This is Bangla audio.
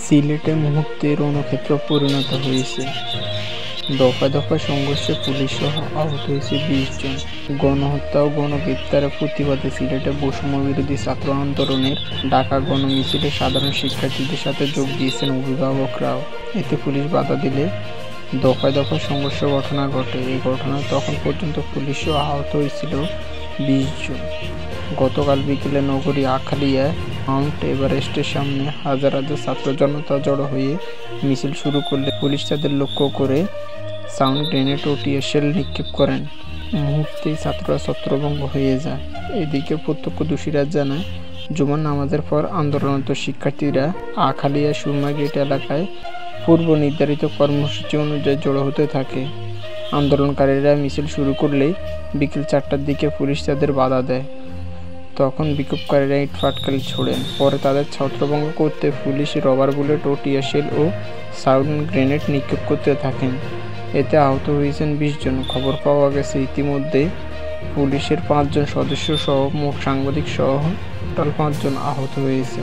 সিলেটে মুহূর্তে রণক্ষেত্র পরিণত হয়েছে। দফায় দফায় সংঘর্ষে পুলিশসহ আহত হয়েছে 20 জন। গণহত্যা ও গণগ্রেপ্তারের প্রতিবাদে সিলেটে বৈষম্য বিরোধী ছাত্র আন্দোলনের ডাকা গণমিছিলে সাধারণ শিক্ষার্থীদের সাথে যোগ দিয়েছেন অভিভাবকরাও। এতে পুলিশ বাধা দিলে দফায় দফায় সংঘর্ষ ঘটনা ঘটে। এই ঘটনায় তখন পর্যন্ত পুলিশও আহত হয়েছিল 20 জন। গতকাল বিকেলে নগরী আখালিয়া মাউন্ট এভারেস্টের সামনে হাজার হাজার ছাত্র জনতা জড়ো হয়ে মিছিল শুরু করলে পুলিশ তাদের লক্ষ্য করে সাউন্ড গ্রেনেড ও টিয়ার শেল নিক্ষেপ করেন। মুহূর্তেই ছাত্ররা ছত্রভঙ্গ হয়ে যায়। এদিকে প্রত্যক্ষদর্শীরা জানায়, জুমার নামাজের পর আন্দোলনরত শিক্ষার্থীরা আখালিয়া সুরমা গেট এলাকায় পূর্ব নির্ধারিত কর্মসূচি অনুযায়ী জড়ো হতে থাকে। আন্দোলনকারীরা মিছিল শুরু করলেই বিকেল 4টার দিকে পুলিশ তাদের বাধা দেয়। তখন বিক্ষোভকারীরা ইট পাটকেল ছোড়েন। পরে তাদের ছত্রভঙ্গ করতে পুলিশ রবার বুলেট ও টিয়ার শেল ও সাউন্ড গ্রেনেড নিক্ষেপ করতে থাকেন। এতে আহত হয়েছেন 20 জন। খবর পাওয়া গেছে ইতিমধ্যে পুলিশের 5 জন সদস্য সহ মোট সাংবাদিক সহ টোটাল 5 জন আহত হয়েছে।